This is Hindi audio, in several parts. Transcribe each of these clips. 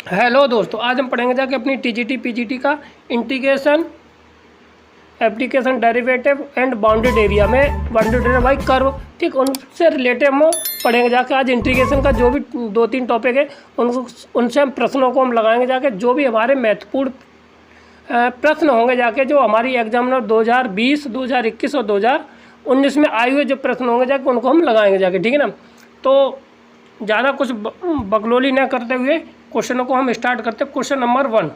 हेलो दोस्तों, आज हम पढ़ेंगे जाके अपनी टीजीटी पीजीटी का integration, application, derivative and bounded area में बाउंडेड एरिया बाई कर्व, ठीक, उनसे रिलेटेड हम पढ़ेंगे जाके। आज इंटीग्रेशन का जो भी 2-3 टॉपिक है उनसे हम प्रश्नों को हम लगाएंगे जाके। जो भी हमारे महत्वपूर्ण प्रश्न होंगे जाके, जो हमारी एग्जामिनर 2020, 2021 और 2019 में आए हुए जो प्रश्न होंगे जाके उनको हम लगाएंगे जाके, ठीक है ना। तो ज़्यादा कुछ बकलोली न करते हुए क्वेश्चनों को हम स्टार्ट करते हैं। क्वेश्चन नंबर 1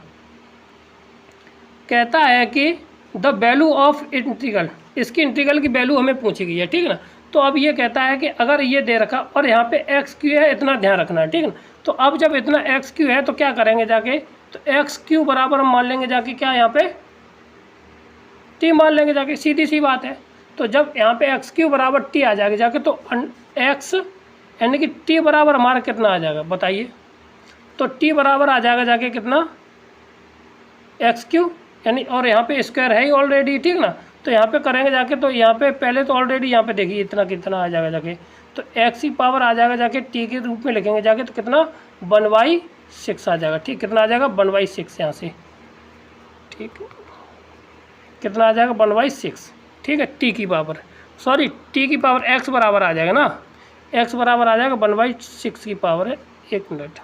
कहता है कि द वैल्यू ऑफ इंटीग्रल, इसकी इंटीग्रल की वैल्यू हमें पूछी गई है, ठीक है ना। तो अब ये कहता है कि अगर ये दे रखा और यहाँ पे एक्स क्यू है, इतना ध्यान रखना है, ठीक है ना। तो अब जब इतना एक्स क्यू है तो क्या करेंगे जाके, तो एक्स क्यू बराबर हम मान लेंगे जाके क्या, यहाँ पे टी मान लेंगे जाके, सीधी सी बात है। तो जब यहाँ पे एक्स क्यू बराबर टी आ जाएगा जाके, तो एक्स यानी कि टी बराबर हमारा कितना आ जाएगा बताइए। तो टी बराबर आ जाएगा जाके कितना, एक्स क्यू यानी, और यहाँ पे स्क्वायर है ही ऑलरेडी, ठीक ना। तो यहाँ पे करेंगे जाके, तो यहाँ पे पहले तो ऑलरेडी यहाँ पे देखिए इतना कितना आ जाएगा जाके, तो एक्स की पावर आ जाएगा जाके टी के रूप में लिखेंगे जाके, तो कितना 1/6 आ जाएगा, ठीक। कितना आ जाएगा 1/6 यहाँ से, ठीक, कितना आ जाएगा 1/6, ठीक है। टी की पावर, सॉरी टी की पावर एक्स बराबर आ जाएगा ना, एक्स बराबर आ जाएगा 1/6 की पावर है। 1 मिनट,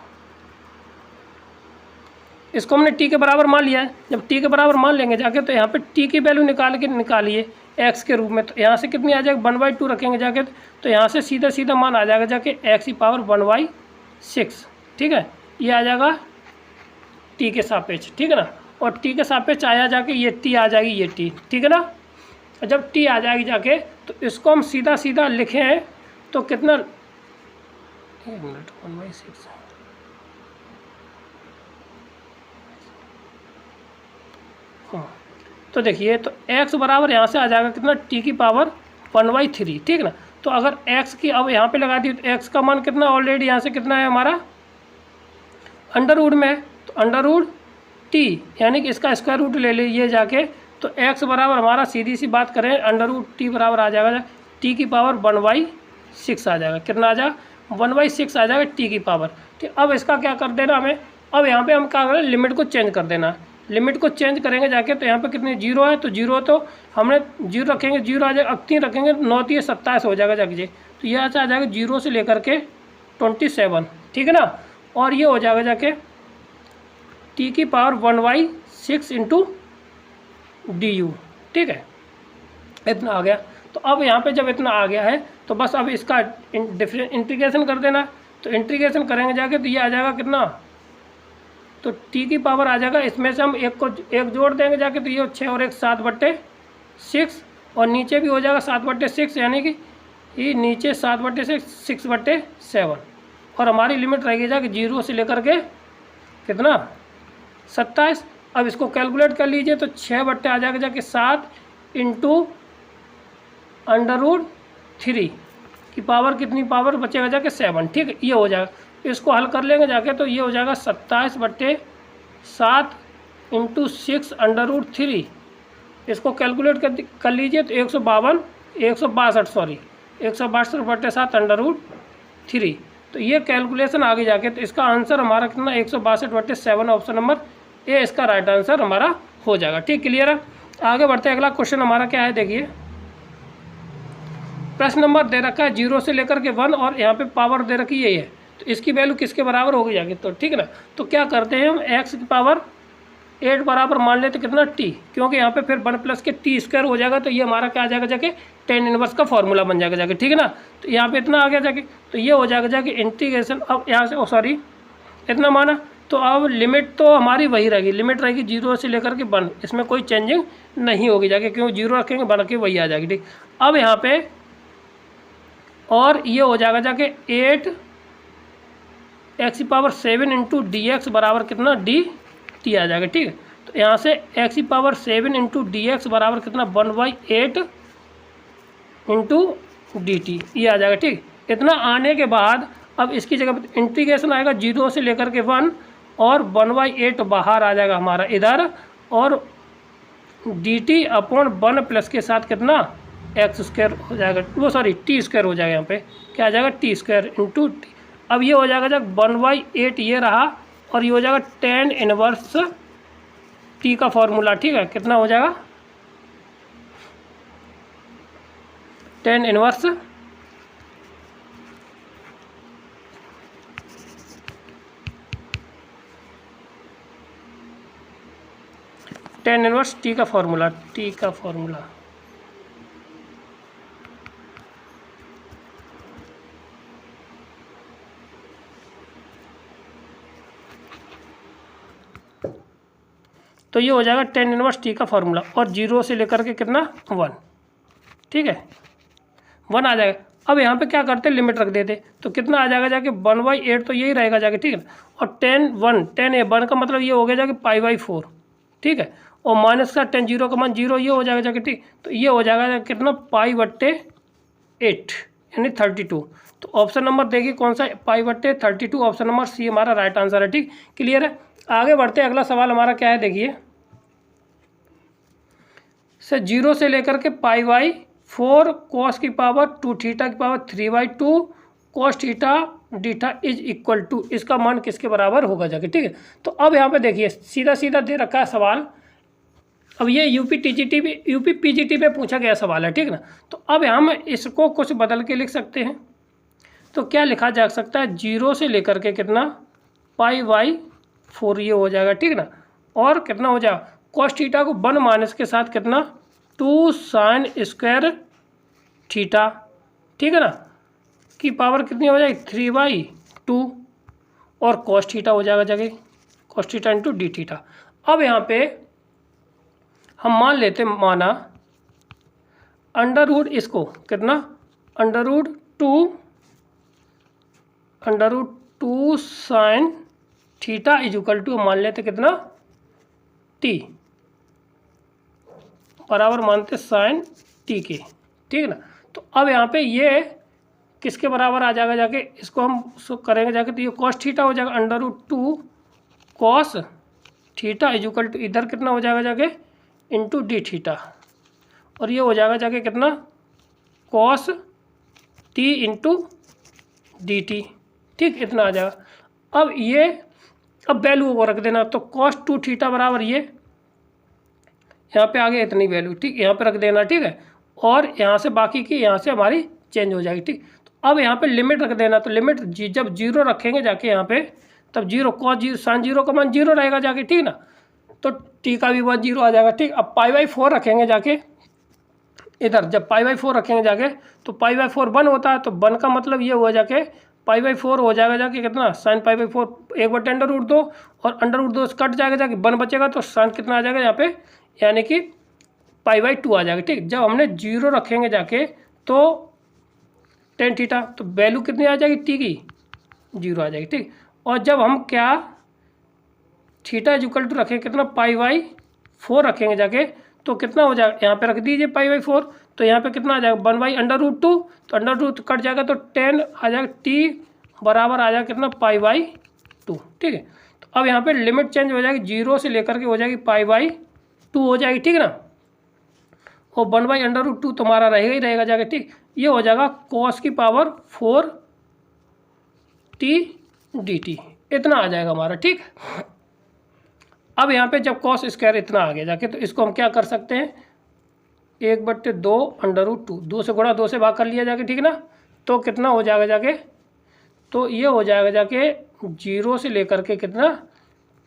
इसको हमने टी के बराबर मान लिया है। जब टी के बराबर मान लेंगे जाके, तो यहाँ पे टी की वैल्यू निकालिए एक्स के रूप में। तो यहाँ से कितनी आ जाएगी 1/2 रखेंगे जाके, तो यहाँ से सीधा सीधा मान आ जाएगा जाके एक्स की पावर 1/6, ठीक है। ये आ जाएगा टी के सापेक्ष, ठीक है ना। और टी के सापेक्ष आया जाके ये टी आ जाएगी, ये टी, ठीक है ना। और जब टी आ जाएगी जाके, तो इसको हम सीधा सीधा लिखे हैं तो कितना, 1 मिनट, 1/6, हाँ। तो देखिए, तो x बराबर यहाँ से आ जाएगा कितना, t की पावर 1/3, ठीक ना। तो अगर x की अब यहाँ पे लगा दी, तो x का मान कितना ऑलरेडी यहाँ से कितना है हमारा, अंडर रूट में है, तो अंडर रूट t यानी कि इसका स्क्वायर रूट ले लीजिए जाके। तो x बराबर हमारा, सीधी सी बात करें, अंडर रूट t बराबर आ जाएगा t की पावर 1/6 आ जाएगा। कितना आ जाएगा 1/6 आ जाएगा t की पावर, ठीक। अब इसका क्या कर देना हमें, अब यहाँ पे हम क्या करें, लिमिट को चेंज कर देना। लिमिट को चेंज करेंगे जाके, तो यहाँ पे कितने 0 है, तो 0 तो हमने 0 रखेंगे, 0 आ जाएगा। अब 3 रखेंगे, 9 3 27 हो जाएगा जाके, तो ये आ जाएगा 0 से लेकर के 27, ठीक है ना। और ये हो जाएगा जाके t की पावर 1/6 इंटू du, ठीक है, इतना आ गया। तो अब यहाँ पे जब इतना आ गया है, तो बस अब इसका इंटीग्रेशन कर देना। तो इंटीग्रेशन करेंगे जाके, तो ये आ जाएगा कितना, तो t की पावर आ जाएगा, इसमें से हम एक जोड़ देंगे जाके, तो ये 6 और 1 7/6, और नीचे भी हो जाएगा 7/6, यानी कि ये नीचे 7/6 6/7, और हमारी लिमिट रहेगी जाके 0 से लेकर के कितना 27। अब इसको कैलकुलेट कर लीजिए, तो 6 आ जाएगा जाके 7 इंटू अंडर रूट 3 की पावर कितनी पावर बचेगा जाके 7, ठीक है। ये हो जाएगा, इसको हल कर लेंगे जाके, तो ये हो जाएगा 27/7 इंटू 6 अंडर रूट 3। इसको कैलकुलेट कर लीजिए, तो 162/7 अंडर रूट 3। तो ये कैलकुलेशन आगे जाके, तो इसका आंसर हमारा कितना 162/7, ऑप्शन नंबर ए इसका राइट आंसर हमारा हो जाएगा, ठीक। क्लियर है। आगे बढ़ते हैं, अगला क्वेश्चन हमारा क्या है, देखिए प्रश्न नंबर दे रखा है 0 से लेकर के 1, और यहाँ पे पावर दे रखी है ये, तो इसकी वैल्यू किसके बराबर होगी जाके, तो ठीक है ना। तो क्या करते हैं हम, x की पावर 8 बराबर मान लेते कितना t, क्योंकि यहाँ पे फिर 1 प्लस के t स्क्वायर हो जाएगा, तो ये हमारा क्या आ जाएगा जाके tan इनवर्स का फॉर्मूला बन जाएगा जाके, ठीक है ना। तो यहाँ पे इतना आ गया जाके, तो ये हो जाएगा जाके इंटीग्रेशन। अब यहाँ से सॉरी इतना माना, तो अब लिमिट तो हमारी वही रहेगी, लिमिट रहेगी 0 से लेकर के 1, इसमें कोई चेंजिंग नहीं होगी जाके, क्यों 0 रखेंगे 1 के वही आ जाएगी, ठीक। अब यहाँ पे और ये हो जाएगा जाके 8 x की पावर 7 इंटू डी एक्स बराबर कितना dt आ जाएगा, ठीक है। तो यहाँ से x की पावर 7 इंटू डी एक्स बराबर कितना 1/8 इंटू dt, ये आ जाएगा, ठीक। इतना आने के बाद अब इसकी जगह पर इंटीग्रेशन आएगा 0 से लेकर के 1, और 1/8 बाहर आ जाएगा हमारा इधर, और dt अपॉन 1 प्लस के साथ कितना एक्स स्क्वायर हो जाएगा, वो सॉरी टी स्क्वायर हो जाएगा, यहाँ पे क्या आ जाएगा टी स्क्वायर इंटू टी। अब ये हो जाएगा जब 1/8 ये रहा, और ये हो जाएगा टेन इनवर्स टी का फॉर्मूला, ठीक है। कितना हो जाएगा, टेन इनवर्स टी का फॉर्मूला, तो ये हो जाएगा टेन इनवर्स टी का फॉर्मूला, और 0 से लेकर के कितना 1, ठीक है, 1 आ जाएगा। अब यहाँ पे क्या करते हैं, लिमिट रख देते, तो कितना आ जाएगा जाके 1/8, तो यही रहेगा जाके, ठीक है। और 10 का मतलब ये हो गया जाके π/4, ठीक है। और माइनस का 10 0 का मान 0, ये हो जाएगा जाके, ठीक। तो ये हो जाएगा कितना π/8 यानी 32। तो ऑप्शन नंबर देखिए कौन सा, π/32, ऑप्शन नंबर सी हमारा राइट आंसर है, ठीक, क्लियर है। आगे बढ़ते, अगला सवाल हमारा क्या है, देखिए से 0 से लेकर के π/4 cos की पावर 2 थीटा की power 3/2 cos theta d theta is equal to, इसका मान किसके बराबर होगा जाके, ठीक है। तो अब यहाँ पे देखिए सीधा सीधा दे रखा है सवाल। अब ये यूपी पीजीटी पे पूछा गया सवाल है, ठीक ना। तो अब हम इसको कुछ बदल के लिख सकते हैं। तो क्या लिखा जा सकता है, 0 से लेकर के कितना π/4 ये हो जाएगा, ठीक ना। और कितना हो जाएगा, cos थीटा को 1 माइनस के साथ कितना 2 sin स्क्वायर थीटा, ठीक है ना, की पावर कितनी हो जाएगी 3/2, और cos थीटा हो जाएगा जगह cos theta into D theta. अब यहाँ पे हम मान लेते, माना अंडर रूट इसको कितना √2 sin theta is equal to मान लेते कितना t बराबर मानते sin t के, ठीक है ना। तो अब यहाँ पे ये किसके बराबर आ जाएगा जाके, इसको हम करेंगे जाके, तो ये cos थीटा हो जाएगा √2 cos theta is equal to इधर कितना हो जाएगा जाके इंटू डी थीटा, और ये हो जाएगा जाके कितना cos t into d T, ठीक, इतना आ जाएगा। अब ये वैल्यू को रख देना, तो cos 2 थीटा बराबर ये यहाँ पे आगे इतनी वैल्यू, ठीक, यहाँ पे रख देना, ठीक है। और यहाँ से बाकी की यहाँ से हमारी चेंज हो जाएगी, ठीक। तो अब यहाँ पे लिमिट रख देना, तो लिमिट जब 0 रखेंगे जाके यहाँ पे, तब 0 cos 0 sin 0 का मान 0 रहेगा जाके, ठीक ना। तो t का भी मान 0 आ जाएगा, ठीक। अब π/4 रखेंगे जाके इधर, जब π/4 रखेंगे जाके तो π/4 1 होता है, तो 1 का मतलब ये हुआ जाके π/4 हो जाएगा जाके कितना sin π/4 1/√2, और √2 कट जाएगा जाके 1 बचेगा, तो sin कितना आ जाएगा यहाँ पे, यानी कि π/2 आ जाएगा, ठीक। जब हमने 0 रखेंगे जाके तो tan थीटा, तो वैल्यू कितनी आ जाएगी t की 0 आ जाएगी, ठीक। और जब हम क्या थीटा इज इक्वल टू रखेंगे कितना π/4 रखेंगे जाके, तो कितना हो जाएगा, यहाँ पे रख दीजिए π/4, तो यहाँ पे कितना आ जाएगा 1/√2, तो √2 कट जाएगा, तो 10 आ जाएगा, t बराबर आ जाएगा कितना π/2, ठीक है। तो अब यहाँ पे लिमिट चेंज हो जाएगी, 0 से लेकर के हो जाएगी π/2 हो जाएगी, ठीक है ना। और 1/√2 तुम्हारा रहेगा ही रहेगा जाके, ठीक। ये हो जाएगा cos की पावर 4 t dt, इतना आ जाएगा हमारा, ठीक। अब यहाँ पे जब cos स्क्वायर इतना आ गया जाके, तो इसको हम क्या कर सकते हैं, 1/2 √2, 2 से गुणा 2 से भाग कर लिया जाके, ठीक ना। तो कितना हो जाएगा जाके, तो ये हो जाएगा जाके 0 से लेकर के कितना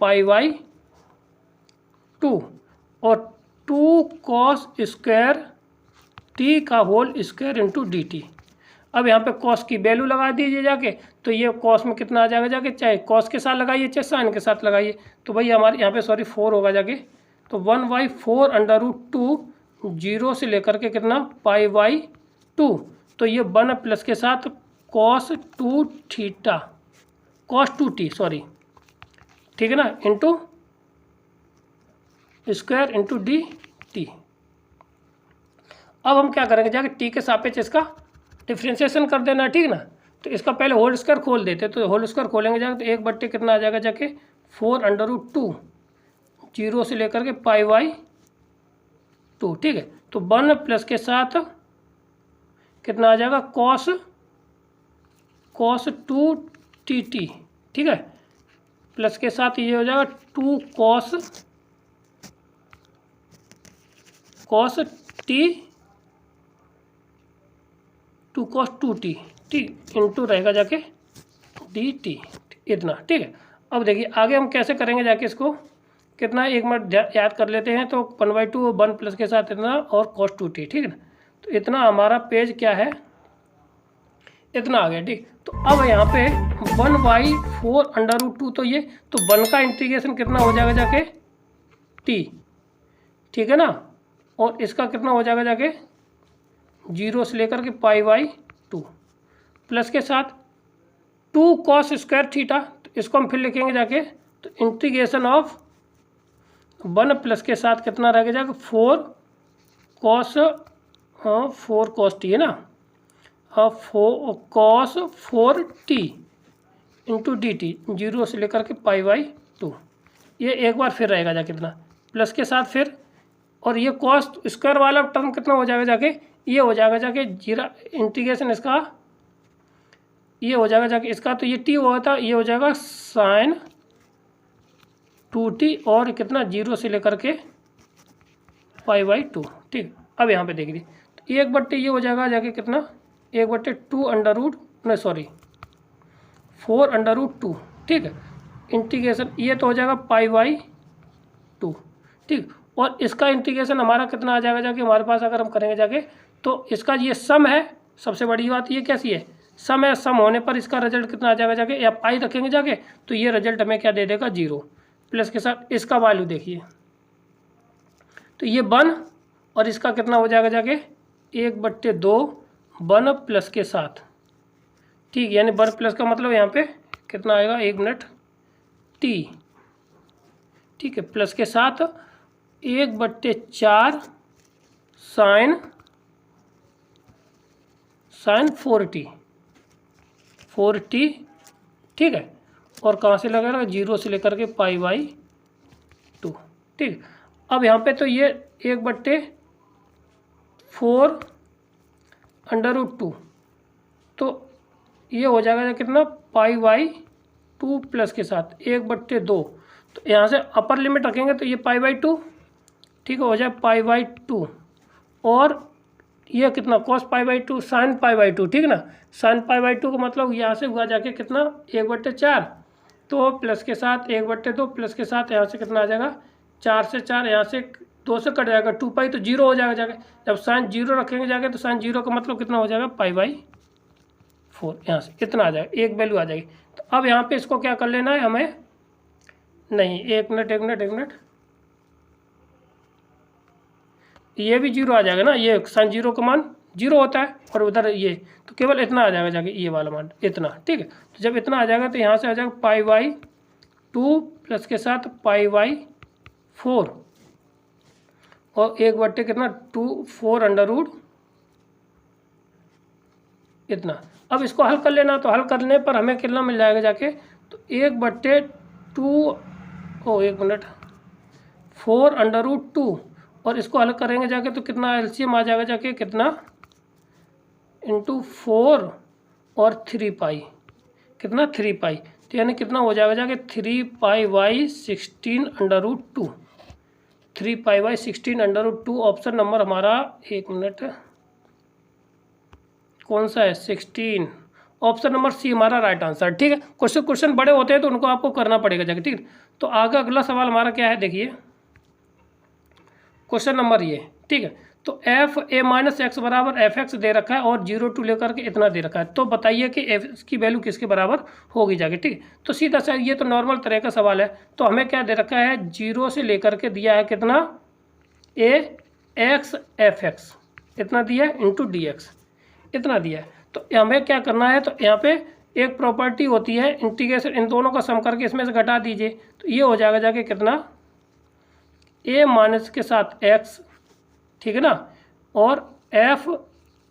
π/2 और 2 cos स्क्वायर t का whole square into d t. अब यहाँ पे cos की वैल्यू लगा दीजिए जाके, तो ये cos में कितना आ जाएगा जाके, चाहे cos के साथ लगाइए चाहे sin के साथ लगाइए, तो भाई हमारे यहाँ पे 4 होगा जाके, तो 1/4 √2 0 से लेकर के कितना π/2, तो ये 1 प्लस के साथ cos 2t सॉरी, ठीक है ना, into square into d t. अब हम क्या करेंगे जाके t के सापेक्ष इसका डिफ्रेंशिएशन कर देना, ठीक ना। तो इसका पहले होल स्क्वायर खोल देते, तो होल स्क्वायर खोलेंगे जाके, तो 1/, कितना आ जाएगा जाके 4 √2 0 से लेकर के π/2, ठीक है। तो 1 प्लस के साथ कितना आ जाएगा cos 2tt, ठीक है, प्लस के साथ ये हो जाएगा 2 cos t 2 cos 2t ठीक इंटू रहेगा जाके dt इतना। ठीक है, अब देखिए आगे हम कैसे करेंगे जाके इसको कितना, एक मिनट याद कर लेते हैं। तो 1/2 1 प्लस के साथ इतना और cos 2t ठीक है ना। तो इतना हमारा पेज क्या है, इतना आ गया। ठीक, तो अब यहाँ पे 1/4 √2 तो ये तो 1 का इंटीग्रेशन कितना हो जाएगा जाके t ठीक है ना, और इसका कितना हो जाएगा जाके 0 से लेकर के π/2 प्लस के साथ 2 cos स्क्वायर थीटा, तो इसको हम फिर लिखेंगे जाके तो इंटीग्रेशन ऑफ 1 प्लस के साथ कितना रहेगा जाके 4 cos t है ना, हाँ 4 cos 4t इंटू dt 0 से लेकर के π/2 ये एक बार फिर रहेगा जाके कितना प्लस के साथ फिर, और ये cos स्क्वायर वाला टर्म कितना हो जाएगा जाके, ये हो जाएगा जाके 0 इंटीग्रेशन इसका ये हो जाएगा जाके इसका, तो ये t हुआ था, ये हो जाएगा sin 2t और कितना 0 से लेकर के π/2 ठीक। अब यहाँ पे देखिए तो 1/, ये हो जाएगा जाके कितना 1/2 4 √2 ठीक है, इंटीग्रेशन ये तो हो जाएगा π/2 ठीक, और इसका इंटीग्रेशन हमारा कितना आ जाएगा जाके हमारे पास अगर हम करेंगे जाके तो इसका ये सम है। सबसे बड़ी बात ये कैसी है, सम है, सम होने पर इसका रिजल्ट कितना आ जाएगा जाके, या पाई रखेंगे जाके तो ये रिजल्ट हमें क्या दे देगा 0 प्लस के साथ इसका वैल्यू देखिए तो ये 1 और इसका कितना हो जाएगा जाके 1/2 1 प्लस के साथ ठीक, यानी 1 प्लस का मतलब यहाँ पे कितना आएगा 1 मिनट t ठीक है, प्लस के साथ 1/4 sin 4t ठीक है, और कहाँ से लगेगा 0 से लेकर के π/2 ठीक। अब यहाँ पे तो ये 1/4 √2 तो ये हो जाएगा कितना π/2 प्लस के साथ 1/2, तो यहाँ से अपर लिमिट रखेंगे तो ये π/2 ठीक है, हो जाए π/2 और ये कितना cos π/2 sin π/2 ठीक है ना, sin π/2 का मतलब यहाँ से हुआ जाके कितना 1/4 तो प्लस के साथ 1/2 प्लस के साथ यहाँ से कितना आ जाएगा 4 से 4 यहाँ से 2 से कट जाएगा 2π तो 0 हो जाएगा जाके, जब sin 0 रखेंगे जाके तो sin 0 का मतलब कितना हो जाएगा π/4 यहाँ से कितना आ जाएगा एक वैल्यू आ जाएगी। तो अब यहाँ पे इसको क्या कर लेना है हमें, नहीं एक मिनट ये भी 0 आ जाएगा ना, ये sin 0 का मान 0 होता है और उधर ये तो केवल इतना आ जाएगा जाके ये वाला मान इतना ठीक है। तो जब इतना आ जाएगा तो यहाँ से आ जाएगा π/2 प्लस के साथ π/4 और 1/, कितना 4 इतना। अब इसको हल कर लेना, तो हल करने पर हमें कितना मिल जाएगा जाके तो 1/2 1 मिनट 4 और इसको हल करेंगे जाके तो कितना एलसीएम आ जाएगा जाके कितना इंटू 4 और 3π कितना 3π, तो यानी कितना हो जाएगा जाके 3π/16 √2 3π/16 ऑप्शन नंबर हमारा 1 मिनट कौन सा है 16, ऑप्शन नंबर सी हमारा राइट आंसर ठीक है। क्वेश्चन बड़े होते हैं तो उनको आपको करना पड़ेगा जाके ठीक है। तो आगे अगला सवाल हमारा क्या है देखिए, क्वेश्चन नंबर ये ठीक है। तो f(a-x) बराबर fx दे रखा है और 0 to लेकर के इतना दे रखा है, तो बताइए कि f की वैल्यू किसके बराबर होगी जाके ठीक। तो सीधा सा ये तो नॉर्मल तरह का सवाल है। तो हमें क्या दे रखा है 0 से लेकर के दिया है कितना ax fx इतना दिया है इंटू dx इतना दिया है। तो हमें क्या करना है, तो यहाँ पे एक प्रॉपर्टी होती है इंटीग्रेशन, इन दोनों का सम करके इसमें से घटा दीजिए तो ये हो जाएगा जाके कितना a माइनस के साथ x ठीक है ना, और f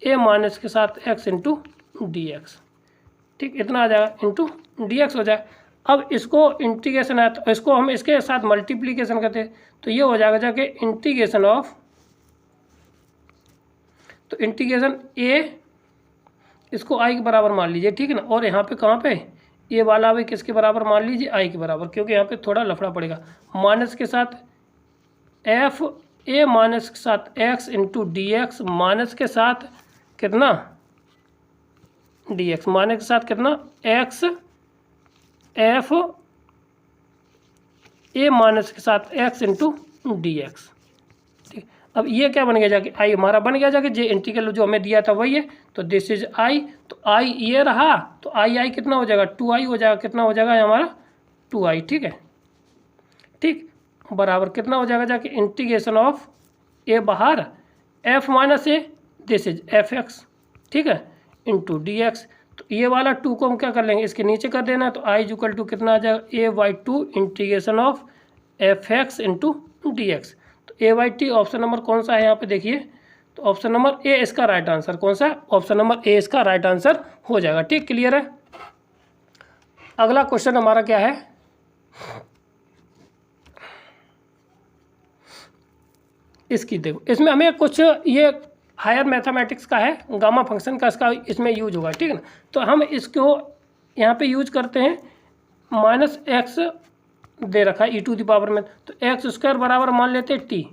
a माइनस के साथ x इंटू डी एक्स ठीक इतना आ जाएगा इंटू डी एक्स हो जाए। अब इसको इंटीग्रेशन है तो इसको हम इसके साथ मल्टीप्लीकेशन करते हैं तो ये हो जाएगा जाके इंटीग्रेशन ऑफ, तो इंटीग्रेशन a इसको i के बराबर मान लीजिए ठीक है ना, और यहाँ पे कहाँ पे ये वाला भी किसके बराबर मान लीजिए, आई के बराबर, क्योंकि यहाँ पे थोड़ा लफड़ा पड़ेगा। माइनस के साथ एफ ए माइनस के साथ x into d x minus के साथ कितना डी एक्स माइनस के साथ कितना एक्स एफ ए माइनस के साथ एक्स इंटू डी एक्स। ठीक, अब ये क्या बन गया जाके, आई हमारा बन गया जाके, जे इंटीग्रल जो हमें दिया था वही है, तो दिस इज आई, तो आई ये रहा, तो आई आई कितना हो जाएगा 2i हो जाएगा, कितना हो जाएगा हमारा 2i। ठीक है, ठीक, बराबर कितना हो जाएगा जाके इंटीग्रेशन ऑफ ए बाहर F minus A this is F x, ठीक है, इंटू डी एक्स। तो ये वाला 2 को हम क्या कर लेंगे, इसके नीचे कर देना, तो आई इक्वल टू कितना आ जाएगा a/2 integration of F x into d x. तो a/t ऑप्शन नंबर कौन सा है यहाँ पे देखिए, तो ऑप्शन नंबर ए इसका राइट आंसर कौन सा है, ऑप्शन नंबर ए इसका राइट आंसर हो जाएगा। ठीक, क्लियर है। अगला क्वेश्चन हमारा क्या है, इसकी देखो, इसमें हमें कुछ ये हायर मैथमेटिक्स का है, गामा फंक्शन का इसका इसमें यूज होगा। ठीक है ना, तो हम इसको यहाँ पे यूज करते हैं, माइनस एक्स दे रखा है e⁻, में, तो एक्स स्क्वायर बराबर मान लेते हैं टी,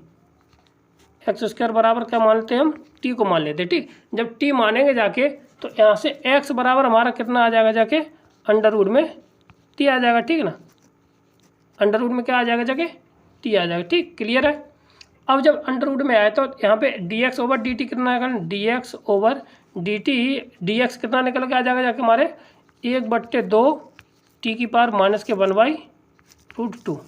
एक्स स्क्वायर बराबर क्या मान लेते हैं हम, टी को मान लेते हैं। ठीक, जब टी मानेंगे जाके तो यहाँ से एक्स बराबर हमारा कितना आ जाएगा जाके अंडर रूट में टी आ जाएगा। ठीक ना, अंडर रूट में क्या आ जाएगा जाके टी आ जाएगा। ठीक, क्लियर है। अब जब अंडर रूट में आए तो यहाँ पे dx ओवर dt कितना आएगा, dx ओवर dt, dx कितना निकल के आ जाएगा जाके हमारे 1/2 t की पावर माइनस के 1/√2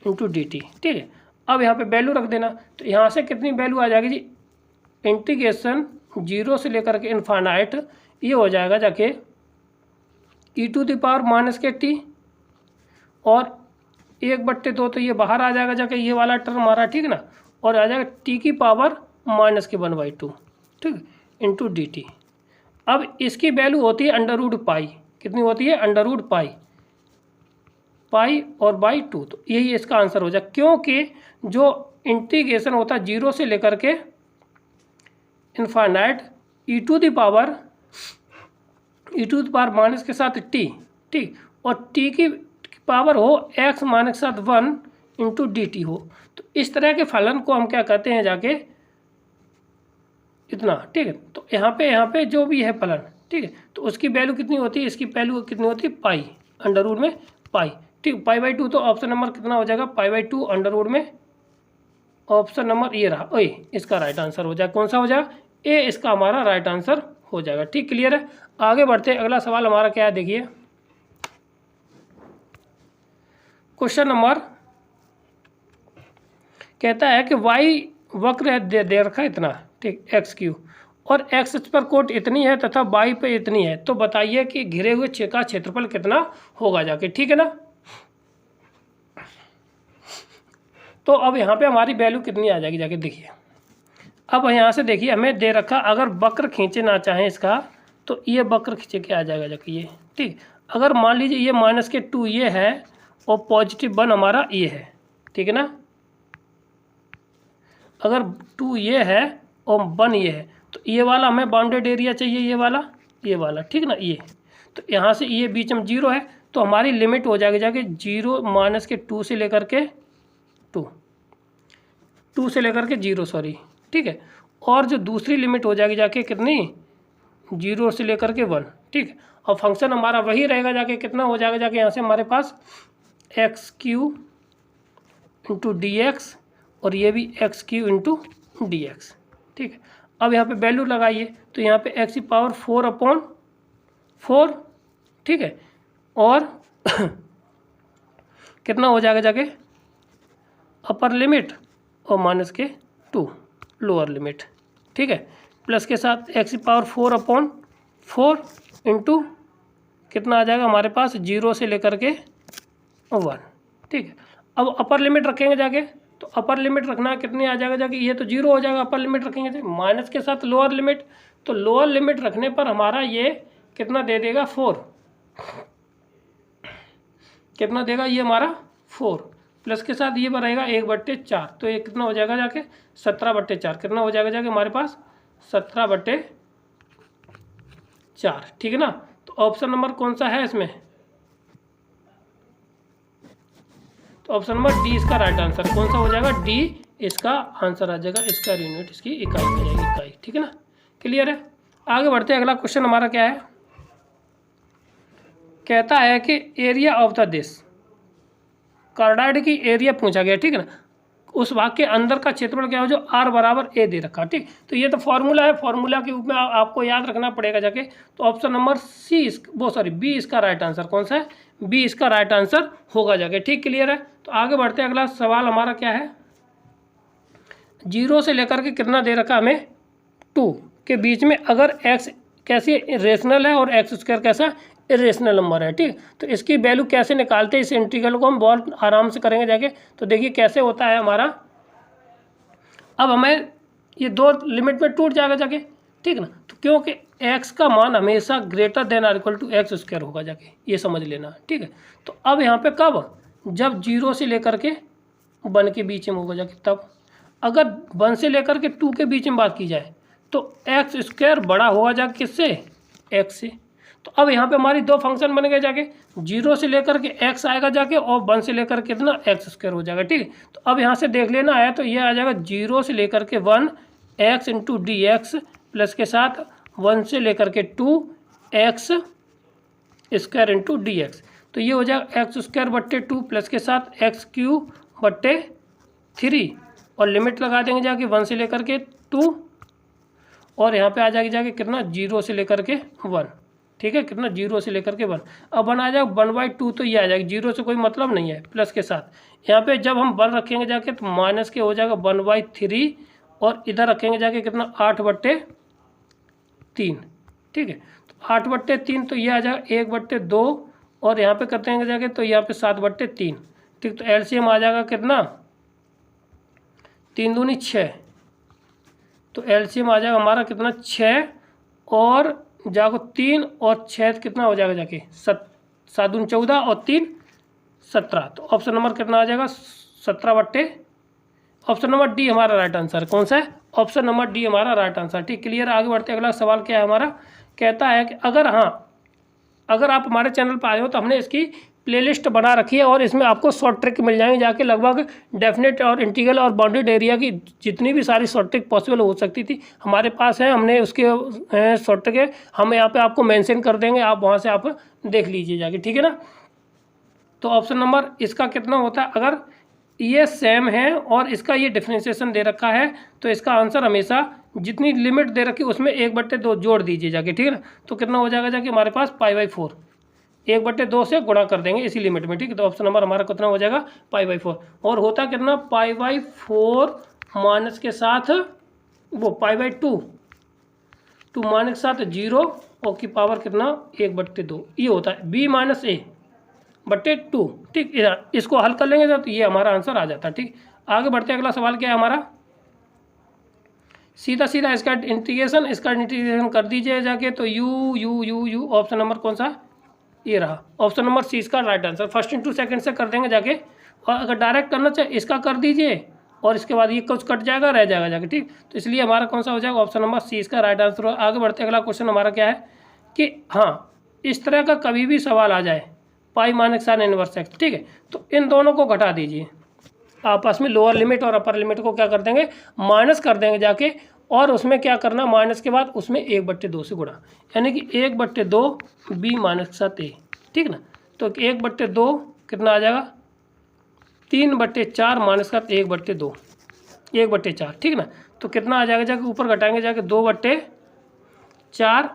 इंटू dt। ठीक है, अब यहाँ पे वैल्यू रख देना, तो यहाँ से कितनी वैल्यू आ जाएगी जी, इंटीग्रेशन 0 से लेकर के इनफाइनाइट, ये हो जाएगा जाके e⁻ माइनस के t और 1/2, तो ये बाहर आ जाएगा जाके ये वाला टर्म हमारा। ठीक ना, और आ जाएगा t की पावर माइनस के 1/2, ठीक, इंटू डी टी। अब इसकी वैल्यू होती है √पाई, कितनी होती है √पाई, पाई और बाई 2, तो यही इसका आंसर हो जाए, क्योंकि जो इंटीग्रेशन होता है 0 से लेकर के इनफाइनाइट e⁻ माइनस के साथ t, ठीक, और t की पावर हो x माइनस के साथ 1 इंटू डी टी हो, तो इस तरह के फलन को हम क्या कहते हैं जाके इतना। ठीक है, तो यहाँ पे जो भी है फलन, ठीक है, तो उसकी वैल्यू कितनी होती है, इसकी वैल्यू कितनी होती है पाई, अंडर रूट में पाई। ठीक, पाई/2, तो ऑप्शन नंबर कितना हो जाएगा पाई/2 अंडर रूट में, ऑप्शन नंबर ये रहा, ओए इसका राइट आंसर हो जाएगा, कौन सा हो जाएगा, ए इसका हमारा राइट आंसर हो जाएगा। ठीक, क्लियर है। आगे बढ़ते हैं, अगला सवाल हमारा क्या है देखिए, क्वेश्चन नंबर कहता है कि y वक्र दे रखा है इतना, ठीक, x3 और x पर कोट इतनी है तथा y पे इतनी है, तो बताइए कि घिरे हुए का क्षेत्रफल कितना होगा जाके। ठीक है ना, तो अब यहाँ पे हमारी वैल्यू कितनी आ जाएगी जाके देखिए। अब यहाँ से देखिए हमें दे रखा, अगर वक्र खींचना चाहें इसका, तो ये वक्र खींचे के आ जाएगा जाके ये। ठीक, अगर मान लीजिए ये -2 ये है और +1 हमारा ये है, ठीक है ना, अगर 2 ये है और 1 ये है, तो ये वाला हमें बाउंडेड एरिया चाहिए, ये वाला, ठीक ना, ये, तो यहाँ से ये बीच में 0 है, तो हमारी लिमिट हो जाएगी जाके 0 -2 से लेकर के 2 से लेकर के 0, सॉरी, ठीक है, और जो दूसरी लिमिट हो जाएगी जाके कितनी 0 से लेकर के 1। ठीक, और फंक्शन हमारा वही रहेगा जाके, कितना हो जाएगा जाके यहाँ से हमारे पास x3 इंटू डी एक्स और ये भी x3 इंटू डी एक्स। ठीक है, अब यहाँ पे वैल्यू लगाइए, तो यहाँ पे x की पावर 4/4, ठीक है, और कितना हो जाएगा जाके अपर लिमिट और -2 लोअर लिमिट। ठीक है, प्लस के साथ x की पावर 4/4 इंटू कितना आ जाएगा हमारे पास 0 से लेकर के 1। ठीक है, अब अपर लिमिट रखेंगे जाके, तो अपर लिमिट रखना कितनी आ जाएगा जाके, ये तो 0 हो जाएगा, अपर लिमिट रखेंगे तो माइनस के साथ लोअर लिमिट, तो लोअर लिमिट रखने पर हमारा ये कितना दे देगा 4, कितना देगा ये हमारा 4, प्लस के साथ ये रहेगा 1/4, तो ये कितना हो जाएगा जाके 17/4, कितना हो जाएगा जाके हमारे पास 17/4। ठीक है ना, तो ऑप्शन नंबर कौन सा है इसमें, तो ऑप्शन नंबर डी इसका राइट आंसर कौन सा हो जाएगा, डी इसका आंसर आ जाएगा, स्क्वायर यूनिट इसकी इकाई हो जाएगी, इकाई। ठीक है ना, क्लियर है। आगे बढ़ते हैं, अगला क्वेश्चन हमारा क्या है, कहता है कि एरिया ऑफ द दिस, कार्डाइड की एरिया पूछा गया। ठीक है ना, उस भाग के अंदर का क्षेत्रफल क्या हो जो आर बराबर ए दे रखा। ठीक, तो ये तो फॉर्मूला है, फॉर्मूला के रूप में आपको याद रखना पड़ेगा जाके। तो ऑप्शन नंबर बी इसका राइट आंसर कौन सा है, बी इसका राइट आंसर होगा जाके। ठीक, क्लियर है। तो आगे बढ़ते हैं, अगला सवाल हमारा क्या है, 0 से लेकर के कितना दे रखा हमें 2 के बीच में अगर x कैसी रेशनल है और एक्स स्क्वायर कैसा इरेशनल नंबर है। ठीक, तो इसकी वैल्यू कैसे निकालते हैं, इस इंटीग्रल को हम बहुत आराम से करेंगे जाके। तो देखिए कैसे होता है हमारा, अब हमें ये दो लिमिट में टूट जाएगा जाके। ठीक ना, तो क्योंकि x का मान हमेशा greater than or equal to x square होगा जाके, ये समझ लेना। ठीक है, तो अब यहाँ पे कब, जब 0 से लेकर के 1 के बीच में होगा जाके तब। अगर 1 से लेकर के 2 के बीच में बात की जाए तो एक्स स्क्वायर बड़ा होगा जाके किससे, x से। तो अब यहाँ पे हमारी दो फंक्शन बन गए जाके, 0 से लेकर के x आएगा जाके और 1 से लेकर के कितना एक्स स्क्वायर हो जाएगा। ठीक, तो अब यहाँ से देख लेना है, तो ये आ जाएगा 0 से लेकर के 1 x into d x plus के साथ 1 से लेकर के 2 x square into d x. तो ये हो जाएगा एक्स स्क्वायर बट्टे 2 प्लस के साथ एक्स क्यूब बट्टे 3 और लिमिट लगा देंगे जाके 1 से लेकर के 2 और यहाँ पे आ जाएगी जाके कितना 0 से लेकर के 1। ठीक है, कितना 0 से लेकर के 1। अब 1 आ जाएगा 1/2, तो ये आ जाएगा 0 से कोई मतलब नहीं है, प्लस के साथ यहाँ पे जब हम 1 रखेंगे जाके तो माइनस के हो जाएगा 1/3 और इधर रखेंगे जाके कितना 8/3। ठीक है, तो 8/3 तो ये आ जाएगा 1/2 और यहाँ पे करते हैं जाके तो यहाँ पे 7/3। ठीक, तो एलसीएम आ जाएगा कितना 3 दूनी 6, तो एलसीएम आ जाएगा हमारा कितना 6 और जाको 3 और 6 कितना हो जाएगा जाके 7 दूनी 14 और 3 17। तो ऑप्शन नंबर कितना आ जाएगा 17/। ऑप्शन नंबर डी हमारा राइट आंसर कौन सा है, ऑप्शन नंबर डी हमारा राइट आंसर। ठीक, क्लियर। आगे बढ़ते अगला सवाल क्या है हमारा, कहता है कि अगर आप हमारे चैनल पर आए हो तो हमने इसकी प्लेलिस्ट बना रखी है और इसमें आपको शॉर्ट ट्रिक मिल जाएंगे जाके, लगभग डेफिनेट और इंटीग्रल और बाउंडेड एरिया की जितनी भी सारी शॉर्ट ट्रिक पॉसिबल हो सकती थी हमारे पास है। हमने उसके शॉर्ट ट्रिक हम यहाँ पे आपको मेंशन कर देंगे, आप वहाँ से आप देख लीजिए जाके। ठीक है ना, तो ऑप्शन नंबर इसका कितना होता है, अगर ये सेम है और इसका ये डिफरेंशिएशन दे रखा है तो इसका आंसर हमेशा जितनी लिमिट दे रखी है उसमें 1/2 जोड़ दीजिए जाके। ठीक है ना, तो कितना हो जाएगा जाके हमारे पास π/4, 1/2 से गुणा कर देंगे इसी लिमिट में। ठीक है, तो ऑप्शन नंबर हमारा कितना हो जाएगा π/4 और होता कितना π/4 माइनस के साथ वो π/2 माइनस के साथ 0 और की पावर कितना 1/2, ये होता है b-a/2। ठीक, इसको हल कर लेंगे तो ये हमारा आंसर आ जाता है। ठीक, आगे बढ़ते अगला सवाल क्या है हमारा, सीधा इसका इंटीग्रेशन कर दीजिए जाके। तो u ऑप्शन नंबर कौन सा, ये रहा ऑप्शन नंबर सी इसका right answer. First into second से कर देंगे जाके, और अगर डायरेक्ट करना चाहे इसका कर दीजिए और इसके बाद ये कुछ कट जाएगा रह जाएगा जाके। ठीक, तो इसलिए हमारा कौन सा हो जाएगा ऑप्शन नंबर सी इसका राइट आंसर। आगे बढ़ते अगला क्वेश्चन हमारा क्या है कि हाँ, इस तरह का कभी भी सवाल आ जाए pi minus sine inverse x. ठीक है, तो इन दोनों को घटा दीजिए आपस में, लोअर लिमिट और अपर लिमिट को क्या कर देंगे माइनस कर देंगे जाके, और उसमें क्या करना माइनस के बाद उसमें 1/2 से गुणा, यानी कि 1/2 बी माइनस के साथ ए। ठीक ना, तो 1/2 कितना आ जाएगा 3/4 माइनस का 1/2 1/4। ठीक ना, तो कितना आ जाएगा जाके ऊपर घटाएंगे जाके 2/4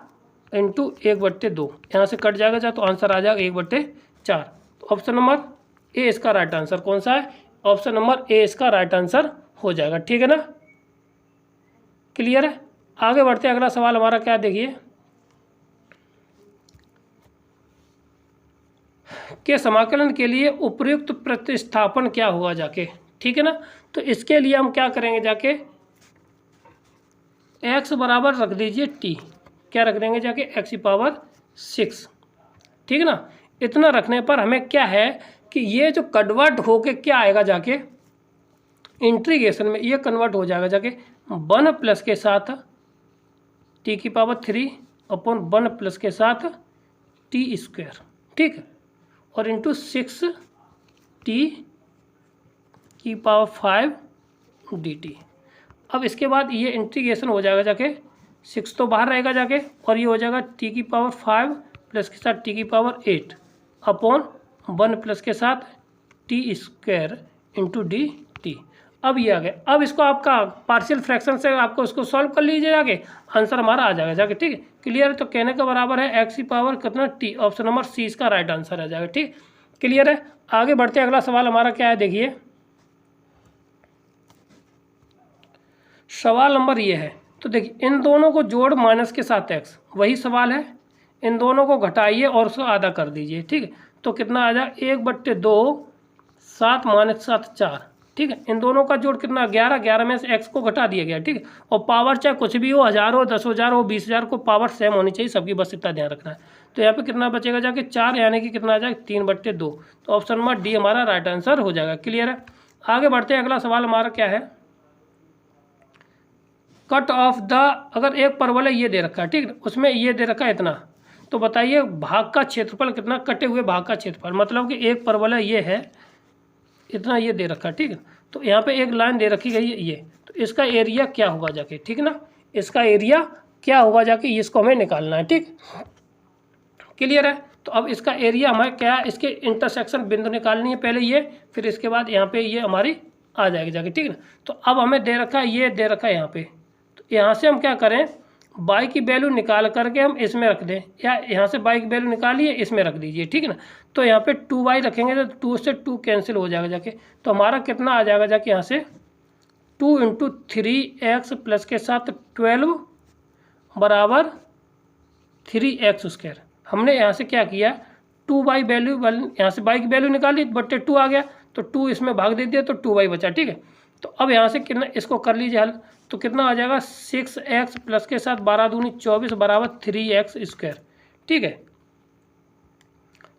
इंटू 1/2, यहाँ से कट जाएगा जाए तो आंसर आ जाएगा 1/4। तो ऑप्शन नंबर ए इसका राइट आंसर कौन सा है, ऑप्शन नंबर ए इसका राइट आंसर हो जाएगा। ठीक है ना, क्लियर है। आगे बढ़ते अगला सवाल हमारा क्या देखिए के समाकलन के लिए उपयुक्त प्रतिस्थापन क्या होगा जाके। ठीक है ना, तो इसके लिए हम क्या करेंगे जाके, x बराबर रख दीजिए t, क्या रख देंगे जाके x⁶। ठीक है ना, इतना रखने पर हमें क्या है कि ये जो कन्वर्ट होके क्या आएगा जाके इंटीग्रेशन में, ये कन्वर्ट हो जाएगा जाके 1 प्लस के साथ t⁻³ अपॉन 1 प्लस के साथ t²। ठीक है, और इंटू 6t² की पावर 5 dt। अब इसके बाद ये इंटीग्रेशन हो जाएगा जाके 6 तो बाहर रहेगा जाके, और ये हो जाएगा t की पावर 5 प्लस के साथ t की पावर 8 अपॉन 1 प्लस के साथ T square into d t. अब ये आ गया। अब इसको आपका पार्शियल फ्रैक्शन से आपको इसको सॉल्व कर लीजिए जाके, आंसर हमारा आ जाएगा जाके। ठीक है, क्लियर है। तो कहने का बराबर है x की पावर कितना t, ऑप्शन नंबर सी इसका राइट आंसर आ जाएगा। ठीक, क्लियर है। आगे बढ़ते हैं, अगला सवाल हमारा क्या है देखिए। सवाल नंबर ये है, तो देखिए इन दोनों को जोड़ माइनस के साथ x, वही सवाल है। इन दोनों को घटाइए और उसको आधा कर दीजिए। ठीक है, तो कितना आ जाए 1/2 7 माइनस 7 4। ठीक है, इन दोनों का जोड़ कितना 11, 11 में से x को घटा दिया गया। ठीक है, और पावर चाहे कुछ भी हो, 1000 हो, 10,000 हो, 20,000 को, पावर सेम होनी चाहिए सबकी, बस इतना ध्यान रखना है। तो यहाँ पे कितना बचेगा जाके 4, यानी कि कितना आ जाएगा 3/2। तो ऑप्शन नंबर डी हमारा राइट आंसर हो जाएगा। क्लियर है। आगे बढ़ते हैं, अगला सवाल हमारा क्या है। कट ऑफ द, अगर एक परवल है ये दे रखा है, ठीक है, उसमें ये दे रखा है इतना, तो बताइए भाग का क्षेत्रफल कितना, कटे हुए भाग का क्षेत्रफल, मतलब कि एक परवल है ये है इतना, ये दे रखा है। ठीक है, तो यहाँ पे एक लाइन दे रखी गई है ये, तो इसका एरिया क्या होगा जाके, ठीक है ना, इसका एरिया क्या होगा जाके, इसको हमें निकालना है। ठीक, क्लियर है। तो अब इसका एरिया हमें क्या है, इसके इंटरसेक्शन बिंदु निकालनी है पहले ये, फिर इसके बाद यहाँ पे ये हमारी आ जाएगी जाके। ठीक है ना, तो अब हमें दे रखा है ये, दे रखा है यहाँ पे, तो यहाँ से हम क्या करें, बाई की वैल्यू निकाल करके हम इसमें रख दें, या यहाँ से बाई की वैल्यू निकालिए इसमें रख दीजिए। ठीक है ना, तो यहाँ पे 2y रखेंगे तो 2 से 2 कैंसिल हो जाएगा जाके, तो हमारा कितना आ जाएगा जाके यहाँ से 2 × 3x प्लस के साथ 12 बराबर 3x²। हमने यहाँ से क्या किया, 2y वैल्यू, यहाँ से y की वैल्यू निकाली, बट्टे 2 आ गया, तो 2 इसमें भाग दे दिया तो 2y बचा। ठीक है, तो अब यहाँ से कितना, इसको कर लीजिए हल, तो कितना आ जाएगा 6x प्लस के साथ 12 दूनी 24 बराबर 3x²। ठीक है,